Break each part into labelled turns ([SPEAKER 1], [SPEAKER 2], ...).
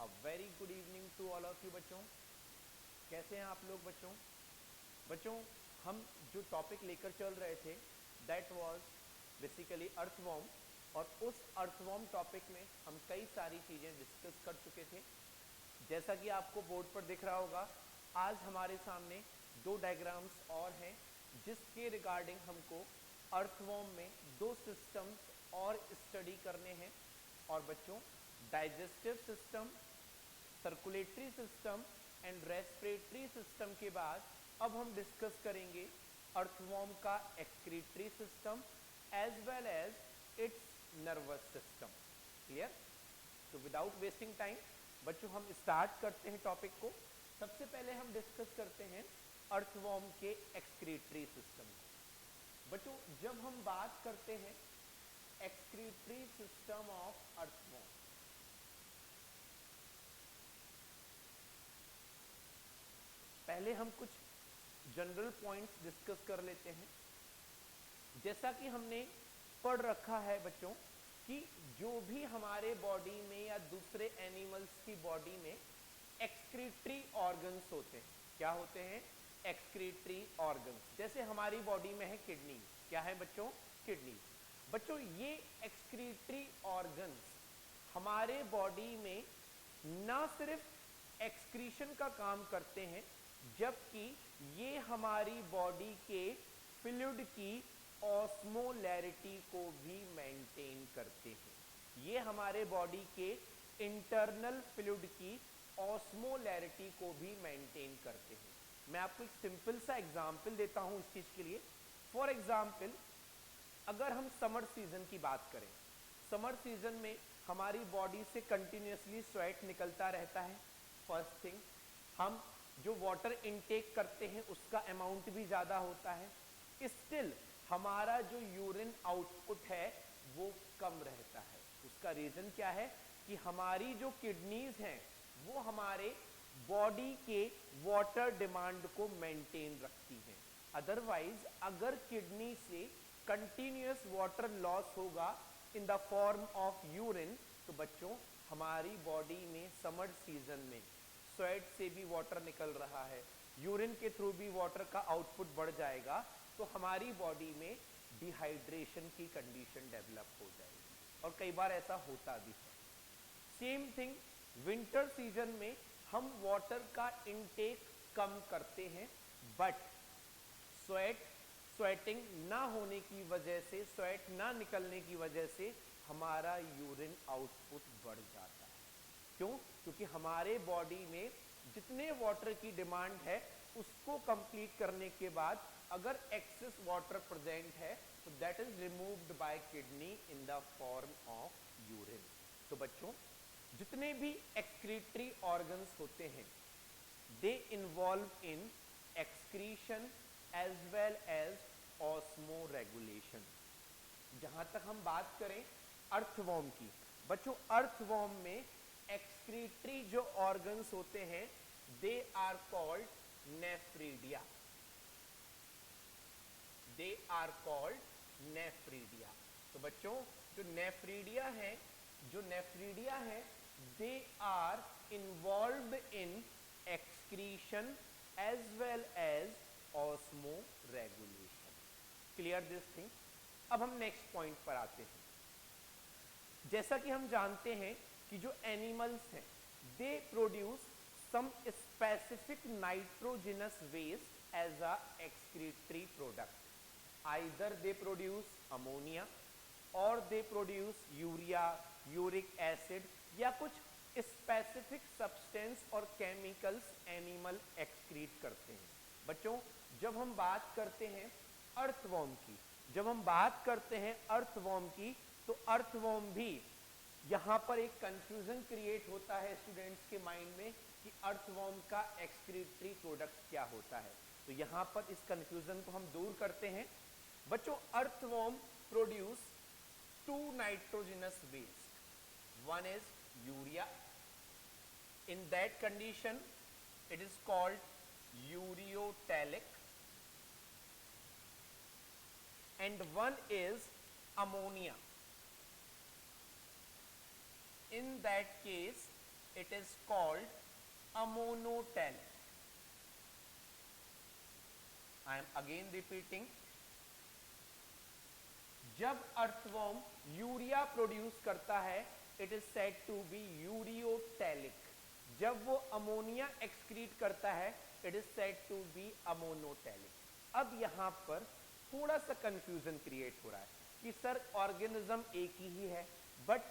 [SPEAKER 1] A very good evening to all of you बच्चों। कैसे हैं आप लोग बच्चों? बच्चों, हम जो टॉपिक लेकर चल रहे थे दैट वाज बेसिकली अर्थवॉर्म, और उस अर्थवॉर्म टॉपिक में हम कई सारी चीजें डिस्कस कर चुके थे। जैसा कि आपको बोर्ड पर दिख रहा होगा, आज हमारे सामने दो डायग्राम्स और हैं जिसके रिगार्डिंग हमको अर्थवॉर्म में दो सिस्टम्स और स्टडी करने हैं। और बच्चों, digestive system, circulatory system and respiratory system के बाद अब हम डिस्कस करेंगे अर्थवॉर्म का excretory system as well as its nervous system. Clear? तो विदाउट वेस्टिंग टाइम बच्चों, हम स्टार्ट करते हैं टॉपिक को। सबसे पहले हम डिस्कस करते हैं अर्थवॉर्म के एक्सक्रीटरी सिस्टम को। बच्चों, जब हम बात करते हैं एक्सक्रीटरी सिस्टम ऑफ अर्थवॉर्म, पहले हम कुछ जनरल पॉइंट्स डिस्कस कर लेते हैं। जैसा कि हमने पढ़ रखा है बच्चों कि जो भी हमारे बॉडी में या दूसरे एनिमल्स की बॉडी में एक्सक्रीटरी ऑर्गन्स होते हैं, क्या होते हैं? Excretory organs. जैसे हमारी बॉडी में है किडनी, क्या है बच्चों? किडनी। बच्चों, ये एक्सक्रीटरी ऑर्गन्स हमारे बॉडी में ना सिर्फ एक्सक्रीशन का काम करते हैं, जबकि ये हमारी बॉडी के फ्लूइड की ऑस्मोलैरिटी को भी मेंटेन करते हैं। ये हमारे बॉडी के इंटरनल फ्लूइड की ऑस्मोलैरिटी को भी मेंटेन करते हैं। मैं आपको एक सिंपल सा एग्जांपल देता हूं इस चीज के लिए। फॉर एग्जांपल, अगर हम समर सीजन की बात करें, समर सीजन में हमारी बॉडी से कंटिन्यूसली स्वेट निकलता रहता है। फर्स्ट थिंग, हम जो वाटर इनटेक करते हैं उसका अमाउंट भी ज्यादा होता है। स्टिल हमारा जो यूरिन आउटपुट है वो कम रहता है। उसका रीजन क्या है? कि हमारी जो किडनीज हैं वो हमारे बॉडी के वाटर डिमांड को मेंटेन रखती हैं। अदरवाइज अगर किडनी से कंटिन्यूअस वाटर लॉस होगा इन द फॉर्म ऑफ यूरिन, तो बच्चों हमारी बॉडी में समर सीजन में स्वेट से भी वाटर निकल रहा है, यूरिन के थ्रू भी वाटर का आउटपुट बढ़ जाएगा, तो हमारी बॉडी में डिहाइड्रेशन की कंडीशन डेवलप हो जाएगी, और कई बार ऐसा होता भी है। सेम थिंग विंटर सीजन में हम वाटर का इनटेक कम करते हैं, बट स्वेटिंग ना होने की वजह से, स्वेट ना निकलने की वजह से हमारा यूरिन आउटपुट बढ़ जाता है। क्यों? क्योंकि हमारे बॉडी में जितने वाटर की डिमांड है उसको कंप्लीट करने के बाद अगर एक्सेस वाटर प्रेजेंट है तो that is removed by kidney in the form of urine. तो बच्चों, जितने भी एक्सक्रीटरी ऑर्गन्स होते हैं they involve in excretion as well as osmoregulation. जहां तक हम बात करें अर्थवॉर्म की, बच्चों अर्थवॉर्म में एक्सक्रीटरी जो ऑर्गन्स होते हैं they are called nephridia. They are called nephridia. तो बच्चों, जो नेफ्रीडिया है they are involved in excretion as well as osmoregulation. Clear this thing? अब हम नेक्स्ट पॉइंट पर आते हैं। जैसा कि हम जानते हैं कि जो एनिमल्स हैं they produce some specific nitrogenous waste as a excretory product. Either they produce ammonia और they produce urea, uric acid, या कुछ स्पेसिफिक सब्सटेंस और केमिकल्स एनिमल एक्सक्रीट करते हैं। बच्चों, जब हम बात करते हैं अर्थवॉर्म की, तो अर्थवॉर्म भी यहां पर एक कंफ्यूजन क्रिएट होता है स्टूडेंट्स के माइंड में कि अर्थवॉर्म का एक्सक्रीटरी प्रोडक्ट क्या होता है। तो यहां पर इस कंफ्यूजन को हम दूर करते हैं। बच्चों, earthworm produce two nitrogenous waste, one is urea, in that condition it is called ureotelic, and one is ammonia. In that case it is called ammoniotalic. I am again repeating. जब earthworm urea produce करता है it is said to be ureotelic. जब वो ammonia excrete करता है it is said to be ammonotelic. अब यहां पर थोड़ा सा कंफ्यूजन क्रिएट हो रहा है कि सर ऑर्गेनिज्म एक ही है बट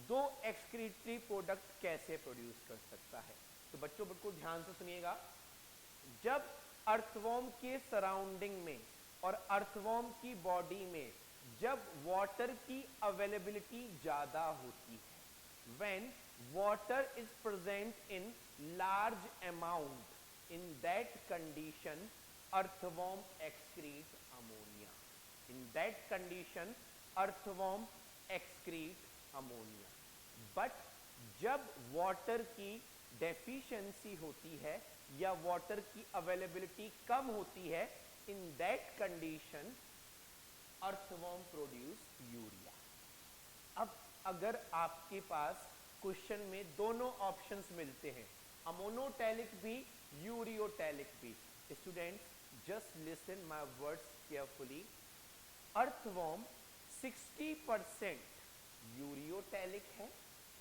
[SPEAKER 1] दो एक्सक्रीटरी प्रोडक्ट कैसे प्रोड्यूस कर सकता है. तो बच्चों बिल्कुल ध्यान से सुनिएगा. जब अर्थवर्म के सराउंडिंग में और अर्थवर्म की बॉडी में जब वाटर की अवेलेबिलिटी ज्यादा होती है, when water is present in large amount, in that condition earthworm excrete ammonia. In that condition earthworm excrete ammonia. But जब वाटर की डेफिशिएंसी होती है या वाटर की अवेलेबिलिटी कम होती है, in that condition earthworm produce urea. अब अगर आपके पास क्वेश्चन में दोनों ऑप्शंस मिलते हैं, अमोनोटैलिक भी यूरियोटैलिक भी, students just listen my words carefully. Earthworm 60% ureotelic है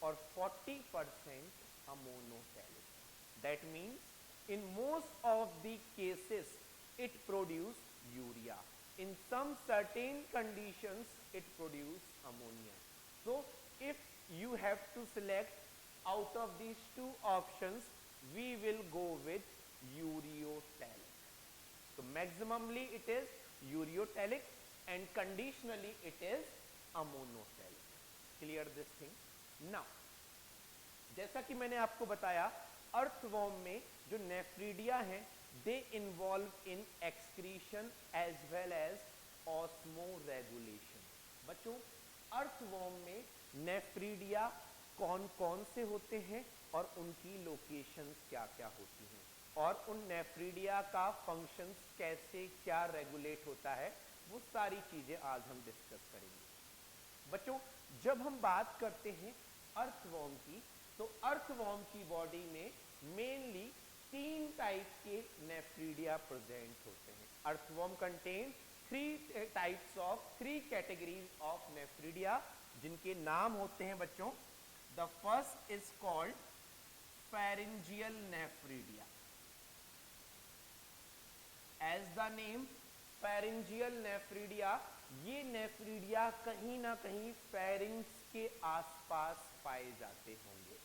[SPEAKER 1] और 40% ammonotelic. That means in most of the cases it produce urea. In some certain conditions it produce ammonia. So if you have to select out of these two options, we will go with uriotalic. So maximally it is uriotalic and conditionally it is ammonotalic. Clear this thing? Now जैसा कि मैंने आपको बताया earthworm में जो nephridia हैं they involve in excretion as well as osmoregulation. बच्चों earthworm में नेफ्रीडिया कौन कौन से होते हैं और उनकी लोकेशंस क्या क्या होती हैं और उन नेफ्रीडिया का फंक्शंस कैसे क्या रेगुलेट होता है, वो सारी चीजें आज हम डिस्कस करेंगे. बच्चों जब हम बात करते हैं अर्थवर्म की, तो अर्थवर्म की बॉडी में मेनली 3 टाइप के नेफ्रीडिया प्रेजेंट होते हैं. Earthworm contain 3 categories of nephridia जिनके नाम होते हैं बच्चों. The first is called pharyngeal nephridia. As the name pharyngeal nephridia, ये नेफ्रीडिया कहीं ना कहीं फेरिंग्स के आसपास पाए जाते होंगे.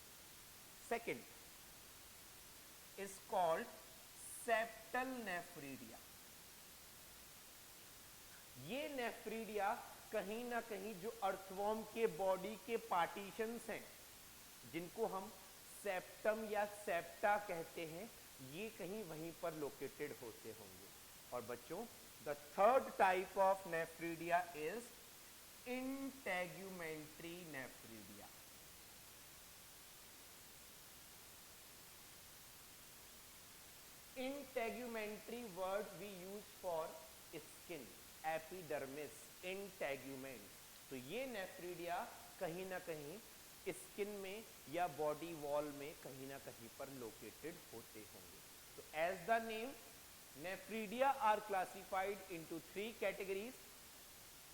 [SPEAKER 1] Second is called septal nephridia. ये नेफ्रीडिया कहीं ना कहीं जो अर्थवर्म के बॉडी के पार्टीशंस हैं जिनको हम सेप्टम या सेप्टा कहते हैं, ये कहीं वहीं पर लोकेटेड होते होंगे. और बच्चों the third type of nephridia is integumentary nephridia. Integumentary word we use for skin, epidermis, integument. तो ये नेफ्रीडिया कहीं ना कहीं स्किन में या बॉडी वॉल में कहीं ना कहीं पर लोकेटेड होते होंगे. तो as the name nephridia are classified into 3 categories: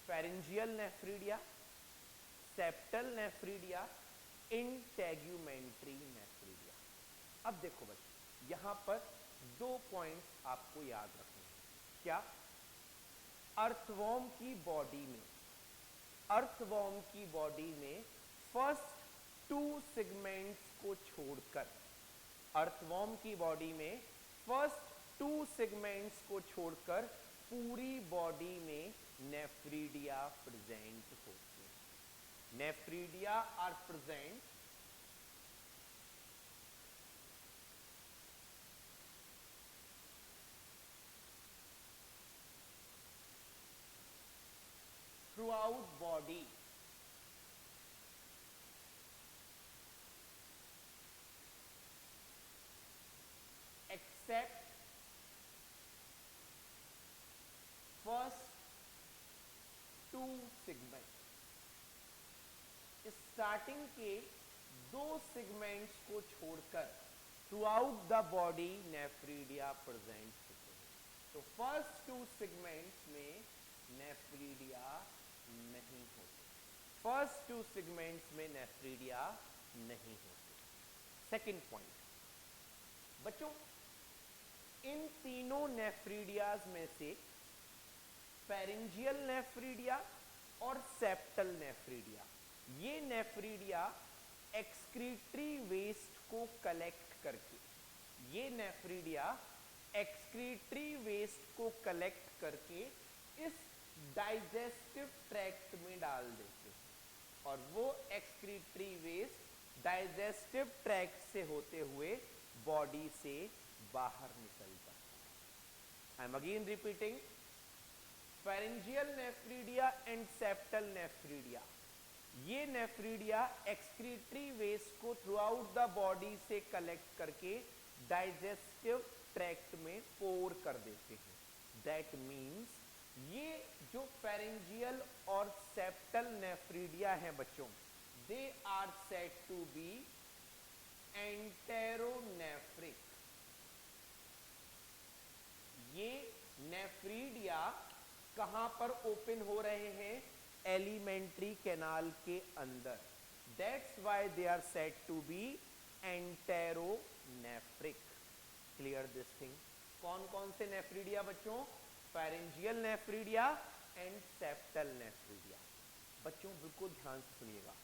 [SPEAKER 1] pharyngeal nephridia, septal nephridia, integumentary nephridia. अब देखो बच्चों यहां पर 2 पॉइंट्स आपको याद रखने हैं. क्या? अर्थवर्म की बॉडी में फर्स्ट 2 सेगमेंट्स को छोड़कर, अर्थवर्म की बॉडी में फर्स्ट 2 सेगमेंट्स को छोड़कर पूरी बॉडी में नेफ्रीडिया प्रेजेंट होते हैं. Nephridia are present throughout body except first 2 segments. Starting के दो सेगमेंट्स को छोड़कर throughout the body nephridia present होते हैं। तो फर्स्ट टू सेगमेंट्स में नेफ्रीडिया नहीं होते, फर्स्ट टू सेगमेंट्स में नेफ्रीडिया नहीं होते। सेकंड पॉइंट बच्चों, इन तीनों नेफ्रीडियाज में से फेरेंजियल नेफ्रीडिया और सेप्टल नेफ्रीडिया, ये नेफ्रीडिया एक्सक्रीटरी वेस्ट को कलेक्ट करके, ये नेफ्रीडिया एक्सक्रीटरी वेस्ट को कलेक्ट करके इस डाइजेस्टिव ट्रैक्ट में डाल देते हैं और वो एक्सक्रीटरी वेस्ट डाइजेस्टिव ट्रैक्ट से होते हुए बॉडी से बाहर निकल जाता है। आई am again repeating, pharyngeal nephridia and septal nephridia, ये नेफ्रीडिया एक्सक्रीटरी वेस्ट को थ्रू आउट द बॉडी से कलेक्ट करके डाइजेस्टिव ट्रैक्ट में पोर कर देते हैं। दैट मीन्स ये जो फेरेंजियल और सेप्टल नेफ्रीडिया हैं बच्चों, they are said to be enteronephric. ये नेफ्रीडिया कहां पर ओपन हो रहे हैं? एलिमेंट्री कैनाल के अंदर। That's why they are said to be enteronephric. Clear this thing? कौन कौन से नेफ्रीडिया बच्चों? Pharyngeal nephridia and septal nephridia. बच्चों बिल्कुल ध्यान से सुनिएगा,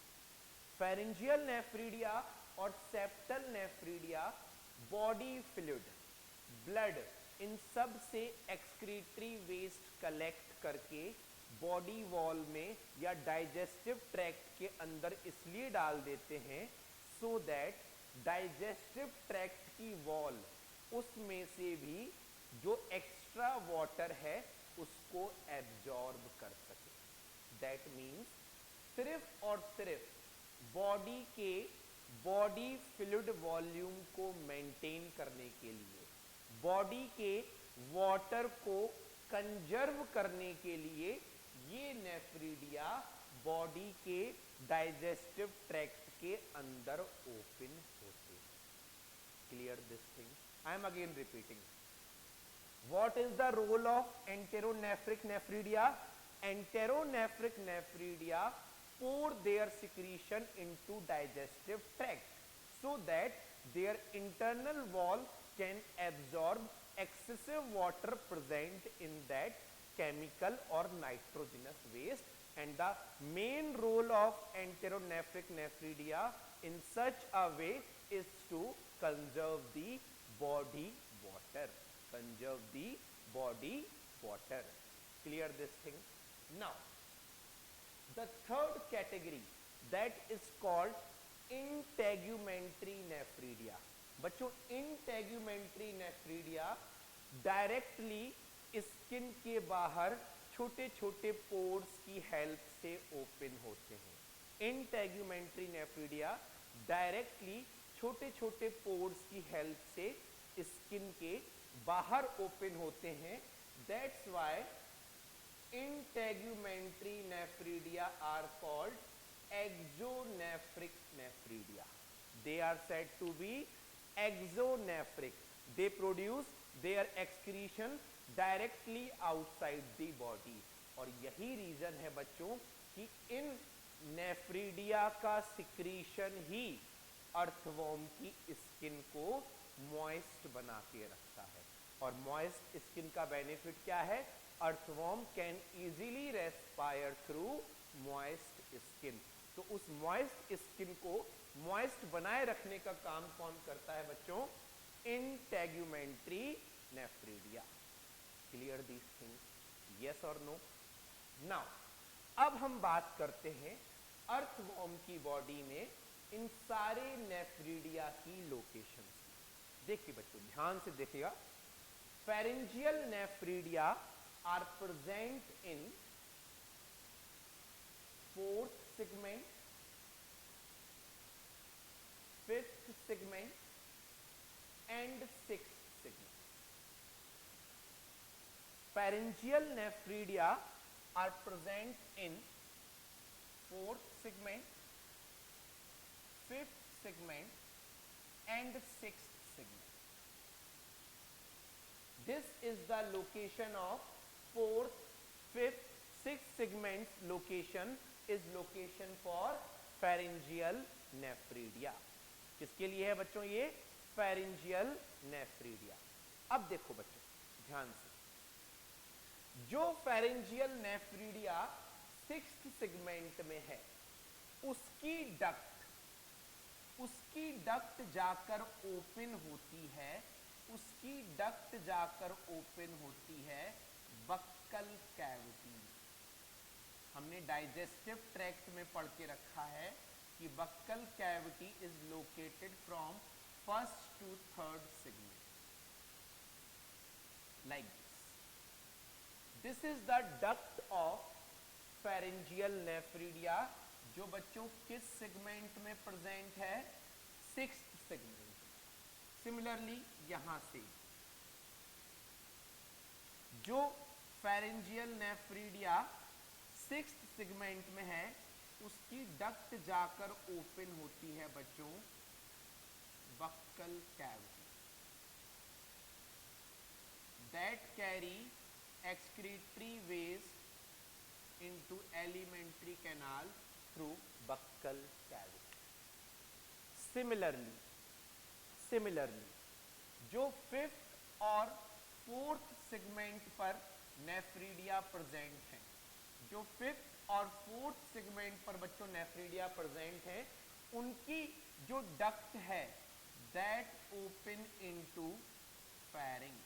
[SPEAKER 1] फेरेंजियल नेफ्रीडिया और septal nephridia body fluid, blood, इन सब से एक्सक्रीटरी वेस्ट कलेक्ट करके बॉडी वॉल में या डाइजेस्टिव ट्रैक्ट के अंदर इसलिए डाल देते हैं सो दैट डाइजेस्टिव ट्रैक्ट की वॉल उसमें से भी जो एक्स्ट्रा वाटर है उसको एब्जॉर्ब कर सके। दैट मीन्स सिर्फ और सिर्फ बॉडी के बॉडी फ्लूइड वॉल्यूम को मेंटेन करने के लिए, बॉडी के वाटर को कंजर्व करने के लिए ये नेफ्रीडिया बॉडी के डाइजेस्टिव ट्रैक्ट के अंदर ओपन होते हैं। Clear this thing? I am again repeating, what is the role of enteronephric nephridia? Enteronephric nephridia pour their secretion into digestive tract so that their internal wall can absorb excessive water present in that chemical or nitrogenous waste, and the main role of enteronephric nephridia in such a way is to conserve the body water, conserve the body water. Clear this thing? Now the third category, that is called integumentary nephridia. बच्चों integumentary nephridia directly skin के बाहर छोटे छोटे pores की help से open होते हैं। integumentary nephridia directly छोटे छोटे पोर्स की हेल्प से स्किन के बाहर ओपन होते हैं। That's why integumentary nephridia are called exonephric nephridia. They are said to be exonephric. They produce their excretion directly outside the body. और यही रीजन है बच्चों कि इन नेफ्रीडिया का सिक्रीशन ही अर्थवॉर्म की स्किन को मॉइस्ट बना के रखता है। और मॉइस्ट स्किन का बेनिफिट क्या है? Earthworm can easily respire through moist skin. तो उस मॉइस्ट स्किन को मॉइस्ट बनाए रखने का काम कौन करता है बच्चों? Integumentary nephridia. Clear this thing? Yes और नो? नाउ अब हम बात करते हैं अर्थवॉर्म की बॉडी में इन सारे नेफ्रीडिया की लोकेशन। देखिए बच्चों ध्यान से देखिएगा, pharyngeal nephridia are present in fourth segment, fifth segment and sixth segment. Pharyngeal nephridia are present in fourth segment, fifth segment and sixth segment. This is the location of fourth, fifth, sixth segments. Location is location for pharyngeal nephridia. किसके लिए है बच्चों ये? pharyngeal nephridia. अब देखो बच्चों ध्यान से, जो pharyngeal nephridia सिक्स्थ सेगमेंट में है उसकी डक्ट जाकर ओपन होती है, उसकी डक्ट जाकर ओपन होती है बक्कल कैविटी। हमने डाइजेस्टिव ट्रैक्ट में पढ़ के रखा है कि buccal cavity is located from first to third segment like this is the duct of pharyngeal nephridia, जो बच्चों किस सेगमेंट में प्रेजेंट है? Sixth segment. सिमिलरली यहां से जो pharyngeal nephridia सिक्स्थ सेगमेंट में है उसकी डक्ट जाकर ओपन होती है बच्चों buccal cavity that carry excretory waste into alimentary canal through buccal cavity. Similarly, जो फिफ्थ और फोर्थ सेगमेंट पर नेफ्रीडिया प्रेजेंट है, जो फिफ्थ और फोर्थ सेगमेंट पर बच्चों नेफ्रीडिया प्रेजेंट है, उनकी जो डक्ट है दैट ओपन इनटू pharynx,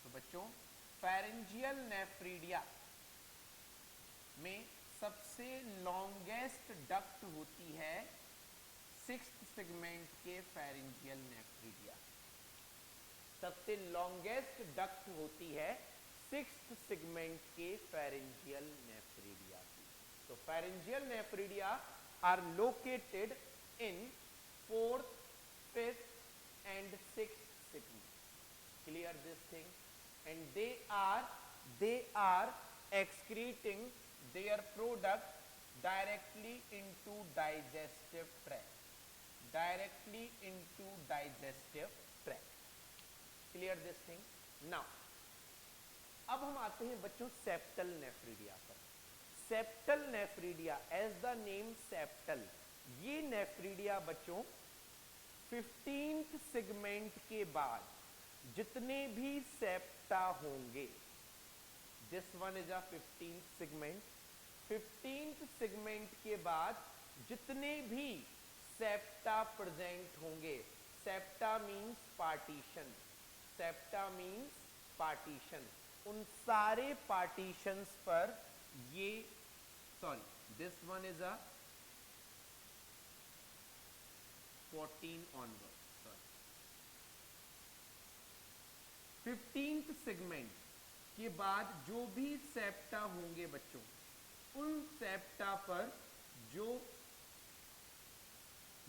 [SPEAKER 1] तो बच्चों pharyngeal nephridia में सबसे लॉन्गेस्ट डक्ट होती है सिक्स्थ सेगमेंट के pharyngeal nephridia। सबसे लॉन्गेस्ट डक्ट होती है सिक्स्थ सेगमेंट के pharyngeal nephridia की। तो pharyngeal nephridia are located in fourth, fifth and sixth segment. Clear this thing? And they are excreting their product directly into digestive tract. Clear this thing? Now, अब हम आते हैं बच्चों septal nephridia पर। Septal nephridia, as the name septal, ये nephridia बच्चों 15th segment के बाद जितने भी सेप्टा होंगे, this one is a 15th segment, 15th segment के बाद जितने भी सेप्टा प्रेजेंट होंगे, सेप्टा मींस पार्टीशन, उन सारे पार्टीशंस पर ये this one is a 14 onward, 15th segment के बाद जो भी सेप्टा होंगे बच्चों, उन सेप्टा पर जो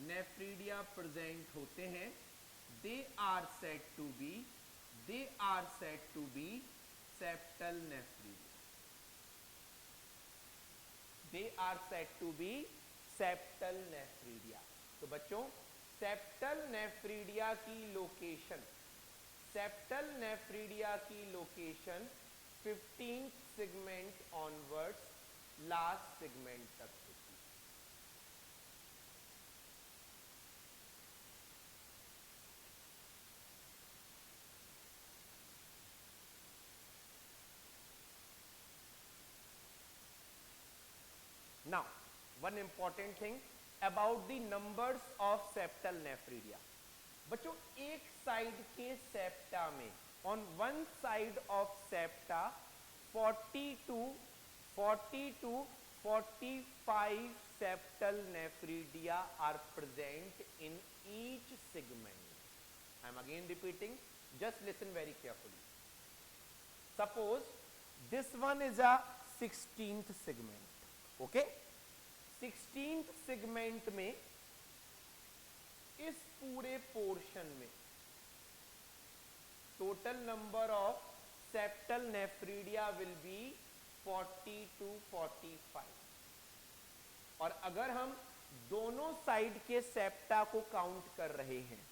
[SPEAKER 1] नेफ्रिडिया प्रेजेंट होते हैं, they are said to be septal nephridia. तो बच्चों सेप्टल नेफ्रिडिया की location 15th segment onwards last segment तक होती है। Now, one important thing about the numbers of septal nephridia. बच्चों एक साइड के सेप्टा में, on one side of septa 40 to 45 septal nephridia are present in each segment. I am again repeating, just listen very carefully. Suppose this one is a 16th segment. Okay, 16th segment में इस पूरे portion में total number of septal nephridia will be 40 to 45। और अगर हम दोनों side के septa को काउंट कर रहे हैं,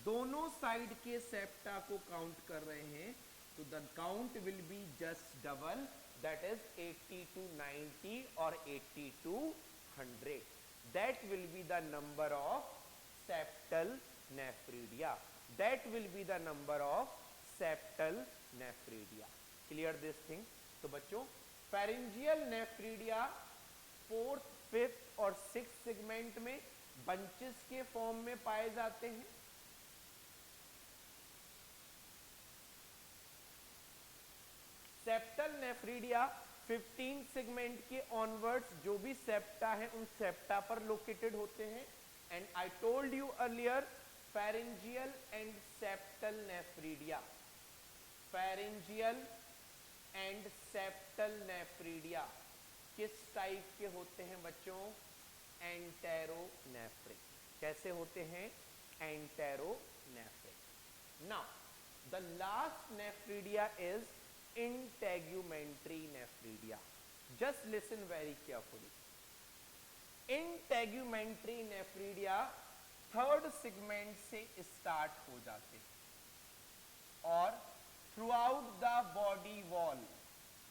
[SPEAKER 1] दोनों साइड के सेप्टा को काउंट कर रहे हैं, तो the count will be just double, that is 80 to 90 और 80 to 100। That will be the number of septal nephridia, that will be the number of septal nephridia. Clear this thing? तो बच्चों pharyngeal nephridia fourth, fifth और six segment में bunches के form में पाए जाते हैं। सेप्टल नेफ्रिडिया 15 सेगमेंट के ऑनवर्ड्स जो भी सेप्टा है उन सेप्टा पर लोकेटेड होते हैं। And I told you earlier, pharyngeal and septal nephridia, pharyngeal and septal nephridia किस टाइप के होते हैं बच्चों? एंटेरोनेफ्रिक। कैसे होते हैं? Enteronephric. Now the last nephridia is integumentary nephridia. Just listen very carefully. Integumentary nephridia third segment से start हो जाते हैं और throughout the body wall,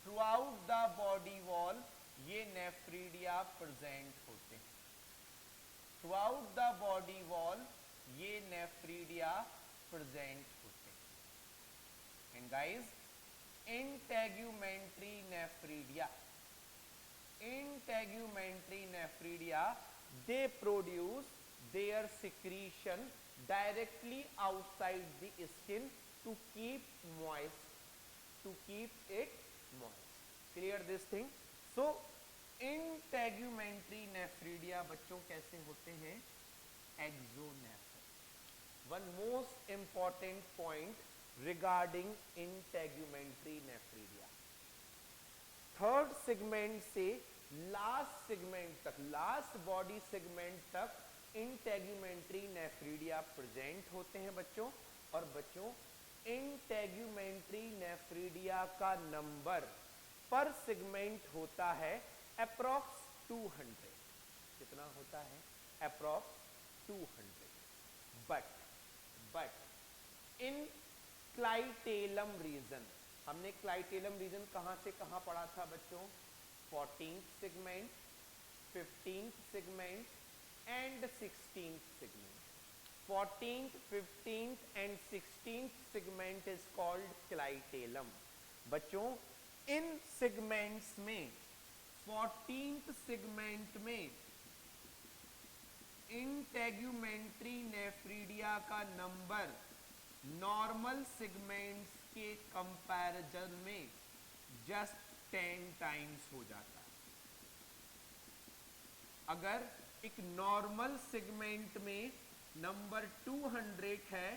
[SPEAKER 1] throughout the body wall ये नेफ्रिडिया प्रेजेंट होते हैं। थ्रूआउट द बॉडी वॉल ये nephridia present होते हैं। And guys, integumentary nephridia, integumentary nephridia, they produce their secretion directly outside the skin to keep moist, to keep it moist. Clear this thing? So integumentary nephridia बच्चों कैसे होते हैं? Exonephric. One most important point regarding integumentary nephridia, third segment से last segment तक, last body segment तक integumentary nephridia present होते हैं बच्चों। और बच्चों इंटेग्यूमेंट्री नेफ्रिडिया का नंबर पर सेगमेंट होता है अप्रॉक्स 200। कितना होता है? Approx 200। But in clitellum region, हमने क्लाइटेलम रीजन कहां से कहां पढ़ा था बच्चों? 14th segment, 15th segment and 16th segment. 14th, 15th and 16th segment is called clitellum। बच्चों इन सेगमेंट्स में 14th सेगमेंट में इंटेग्यूमेंट्री नेफ्रिडिया का नंबर नॉर्मल सेगमेंट्स के कंपैरिजन में जस्ट 10 टाइम्स हो जाता है। अगर एक नॉर्मल सेगमेंट में नंबर 200 है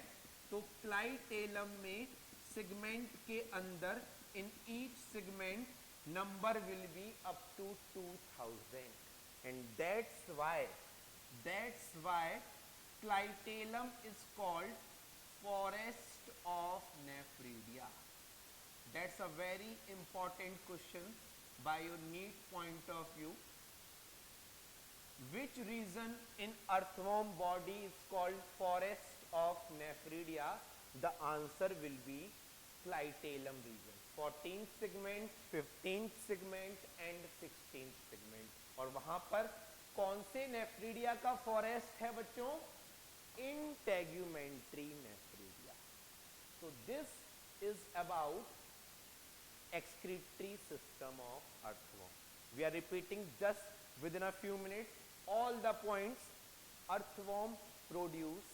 [SPEAKER 1] तो क्लाइटेलम में सेगमेंट के अंदर in each segment number will be up to 2000, and that's why clitellum is called forest of nephridia. That's a very important question by your NEET point of view. Which region in earthworm body is called forest of nephridia? The answer will be clitellum region। 14th segment, 15th segment and 16th segment. और वहां पर कौन से nephridia का forest है बच्चों? Integumentary nephridia. So this is about excretory system of earthworm. We are repeating just within a few minutes all the points. Earthworm produce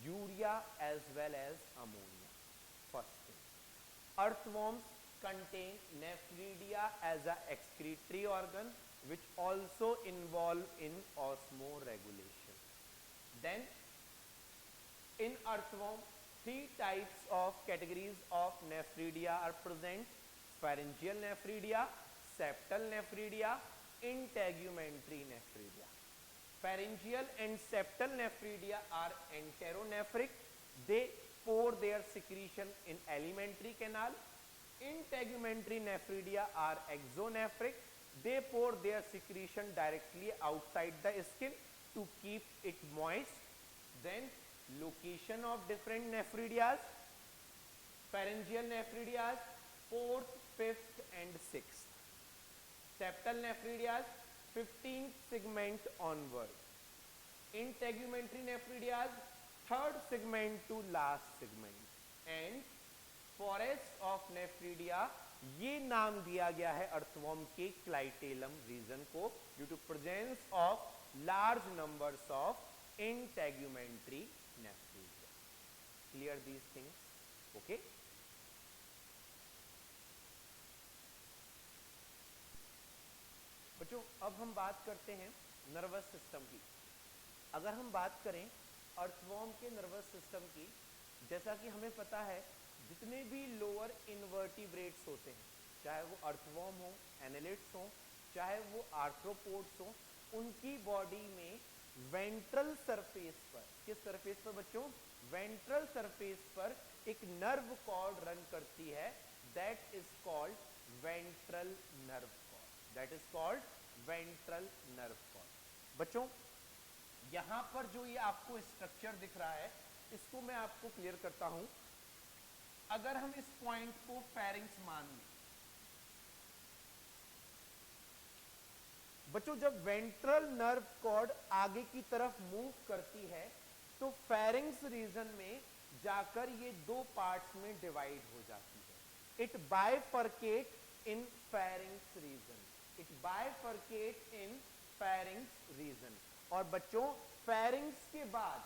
[SPEAKER 1] urea as well as ammonia. First thing, earthworms contain nephridia as a excretory organ which also involve in osmoregulation. Then in earthworm, three types of categories of nephridia are present: pharyngeal nephridia, septal nephridia, integumentary nephridia. Pharyngeal and septal nephridia are enteronephric. They pour their secretion in alimentary canal. Integumentary nephridia are exonephric. They pour their secretion directly outside the skin to keep it moist. Then location of different nephredias. Pharyngeal nephredias, 4th, 5th and 6th. Septal nephredias, 15th segment onward. Integumentary nephredias, 3rd segment to last segment. And forest of nephridia, ये नाम दिया गया है earthworm के clitellum region को due to presence of large numbers of integumentary nephridia. Clear these things? Okay. बच्चों अब हम बात करते हैं नर्वस सिस्टम की. अगर हम बात करें अर्थवॉर्म के नर्वस सिस्टम की, जैसा कि हमें पता है जितने भी लोअर इनवर्टिब्रेट्स होते हैं, चाहे वो अर्थवॉर्म हो, एनालिड्स हो, चाहे वो आर्थ्रोपोड्स हो, उनकी बॉडी में वेंट्रल सरफेस पर, किस सरफेस पर बच्चों? वेंट्रल सरफेस पर एक नर्व कॉर्ड रन करती है, that is called ventral nerve cord. That is called ventral nerve cord. बच्चों यहां पर जो ये आपको स्ट्रक्चर दिख रहा है, इसको मैं आपको क्लियर करता हूं. अगर हम इस पॉइंट को फेरिंग्स मान लें, बच्चों जब वेंट्रल नर्व कॉर्ड आगे की तरफ मूव करती है तो फेरिंग्स रीजन में जाकर ये दो पार्ट्स में डिवाइड हो जाती है. It bifurcate in pharynx reason. It bifurcate in pharynx reason. और बच्चों फेरिंग्स के बाद,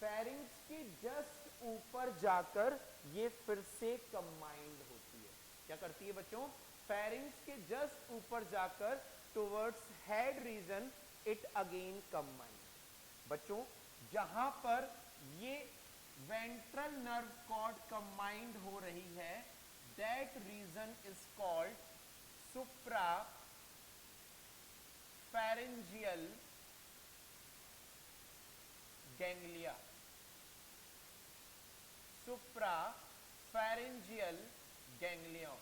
[SPEAKER 1] फेरिंग्स के जस्ट ऊपर जाकर ये फिर से कंबाइंड होती है. क्या करती है बच्चों? फेरिंग्स के जस्ट ऊपर जाकर towards head region it again combined. बच्चों जहां पर ये वेंट्रल नर्व कॉर्ड कंबाइंड हो रही है, that region is called supra pharyngeal ganglia. Supra pharyngeal ganglion.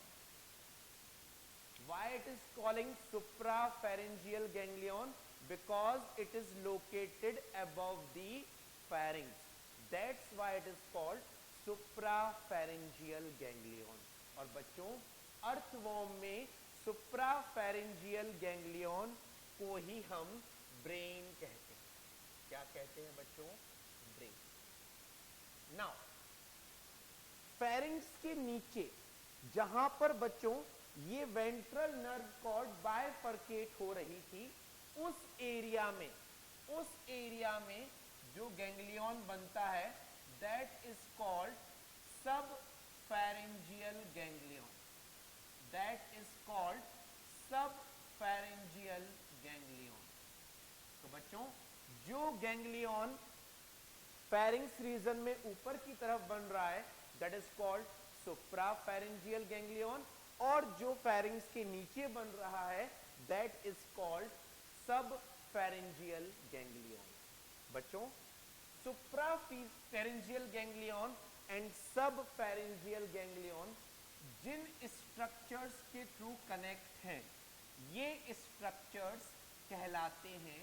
[SPEAKER 1] Why it is calling suprapharyngeal ganglion? Because it is located above the pharynx. That's why it is called suprapharyngeal ganglion. और बच्चों earthworm में suprapharyngeal ganglion को ही हम brain कहते हैं. क्या कहते हैं बच्चों? ब्रेन. Now फेरिंग्स के नीचे जहां पर बच्चों ये वेंट्रल नर्व कॉर्ड बाइफरकेट हो रही थी, उस एरिया में जो गैंग्लियन बनता है, दैट इज कॉल्ड सब pharyngeal ganglion. That is called सब फेरेंजियल गैंग्लियन. तो बच्चों जो गैंग्लियन फेरिंग्स रीजन में ऊपर की तरफ बन रहा है, दैट इज कॉल्ड सुप्राफेरेंजियल गैंग्लियन, और जो फेरिंग्स के नीचे बन रहा है दैट इज कॉल्ड सब फेरेंजियल गैंग्लियन. बच्चों सुप्राफेरेंजियल गैंग्लियन एंड सब फेरेंजियल गैंग्लियन जिन स्ट्रक्चर्स के थ्रू कनेक्ट हैं, ये स्ट्रक्चर्स कहलाते हैं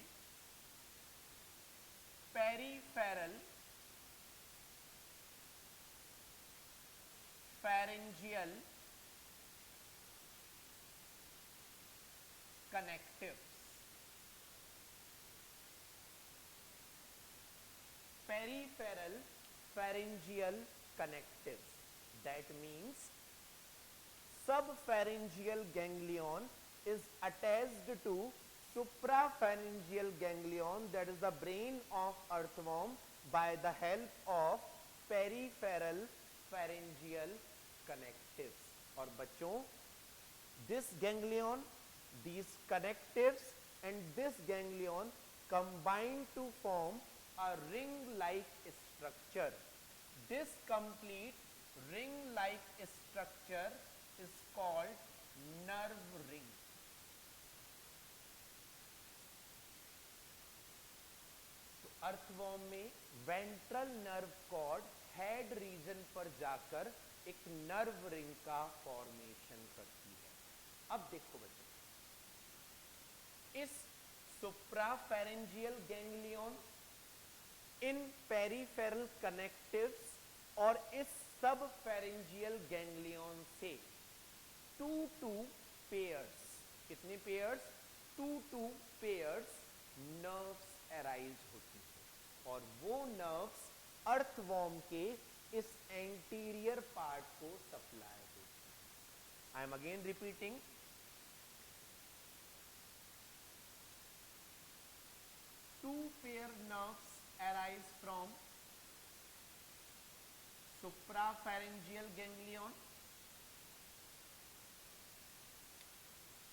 [SPEAKER 1] peripheral pharyngeal connectives. Peripheral pharyngeal connectives. That means subpharyngeal ganglion is attached to suprapharyngeal ganglion, that is the brain of earthworm, by the help of peripheral pharyngeal connectives. और बच्चों this ganglion, these connectives and this ganglion combine to form a ring like structure. This complete ring like structure is called nerve ring. तो earthworm में ventral nerve cord head region पर जाकर एक nerve ring का formation करती है। अब देखो बच्चों, इस सुप्राफेरेंजियल गैंग्लियन, इन पेरिफेरल कनेक्टिव्स और इस सब फेरेंजियल गैंग्लियन से 2 पेयर्स, कितने पेयर्स? 2 पेयर्स नर्व्स अराइज होती हैं और वो नर्व्स अर्थवॉर्म के इस एंटीरियर पार्ट को सप्लाई होती है। आई am again repeating, two pair nerves arise from suprapharyngeal ganglion.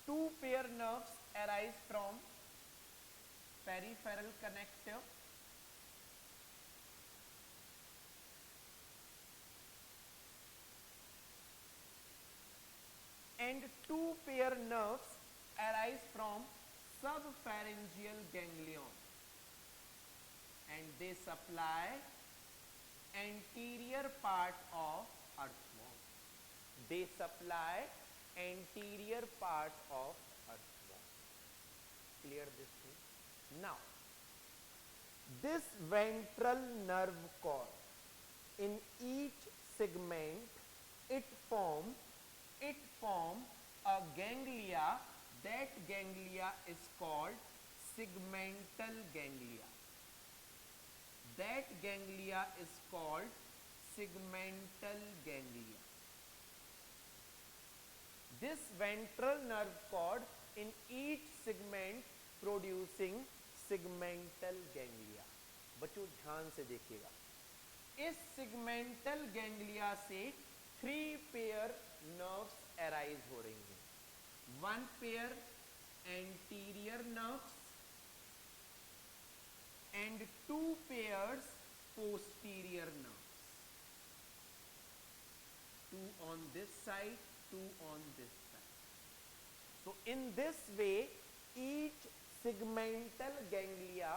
[SPEAKER 1] Two pair nerves arise from peripheral connective. And two pair nerves arise from subpharyngeal ganglion. And they supply anterior part of earthworm. They supply anterior part of earthworm. Clear this thing? Now, this ventral nerve cord, in each segment, it form a ganglia. That ganglia is called segmental ganglia. That ganglia is called segmental ganglia. This ventral nerve cord in each segment producing segmental ganglia. बच्चों ध्यान से देखिएगा, इस segmental ganglia से 3 pair nerves arise हो रही हैं। 1 pair anterior nerves and 2 pairs posterior nerves. 2 on this side, 2 on this side. So in this way, each segmental ganglia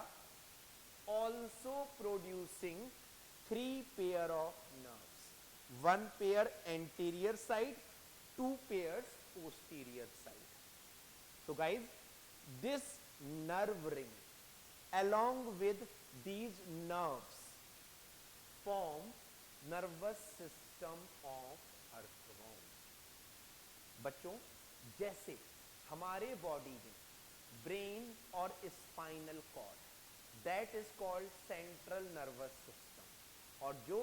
[SPEAKER 1] also producing 3 pair of nerves. 1 pair anterior side, 2 pairs posterior side. So guys, this nerve ring along with these nerves form nervous system of earthworm. बच्चों, जैसे हमारे body में brain और spinal cord, that is called central nervous system, और जो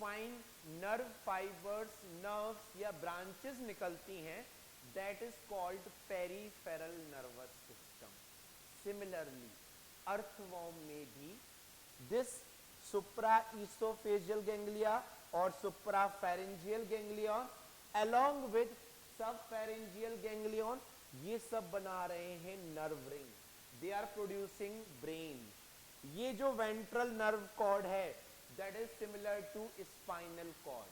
[SPEAKER 1] fine nerve fibres, nerves या branches निकलती हैं, that is called peripheral nervous system. Similarly earthworm में भी दिस सुप्राइसोफेजियल गैंग्लिया और suprapharyngeal ganglion along with subpharyngeal ganglion, ये सब बना रहे हैं nerve ring. They are producing brain. ये जो वेंट्रल नर्व कॉर्ड है, that is similar to spinal cord.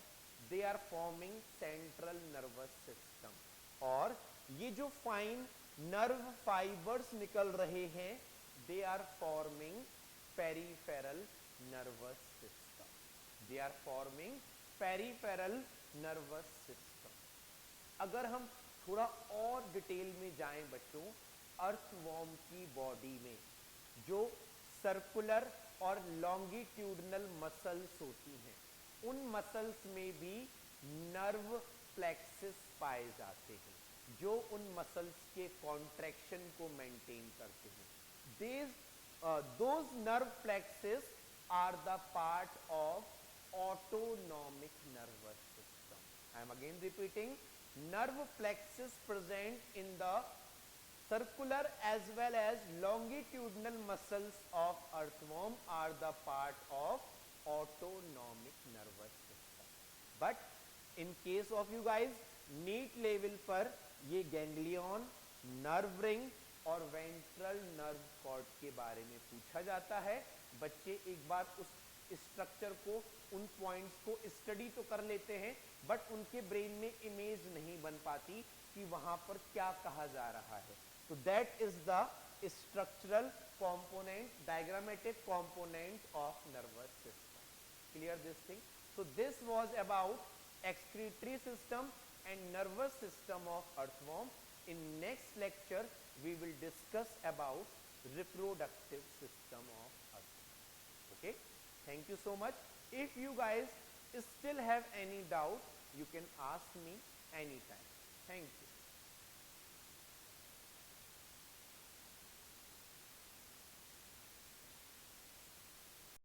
[SPEAKER 1] They are forming central nervous system. और ये जो फाइन नर्व फाइबर्स निकल रहे हैं, they are forming peripheral nervous system. They are forming peripheral nervous system. अगर हम थोड़ा और डिटेल में जाएं बच्चों, अर्थवॉर्म की बॉडी में जो सर्कुलर और लॉन्गिट्यूडनल मसल्स होती हैं, उन मसल्स में भी नर्व प्लेक्सिस पाए जाते हैं, जो उन मसल्स के कॉन्ट्रैक्शन को मेंटेन करते हैं. Those nerve plexus are the part of autonomic nervous system. I am again repeating, nerve plexus present in the circular as well as longitudinal muscles of earthworm are the part of autonomic nervous system. But in case of you guys, NEET level पर ये ganglion, nerve ring और ventral nerve cord के बारे में पूछा जाता है. बच्चे एक बार उस स्ट्रक्चर को, उन पॉइंट्स को स्टडी तो कर लेते हैं, बट उनके ब्रेन में इमेज नहीं बन पाती कि वहां पर क्या कहा जा रहा है. तो that is the structural component, diagrammatic component of nervous system. Clear this thing? So this was about excretory system and nervous system of earthworm. In next lecture we will discuss about reproductive system of earthworm. Okay, thank you so much. If you guys still have any doubt, you can ask me anytime. Thank you.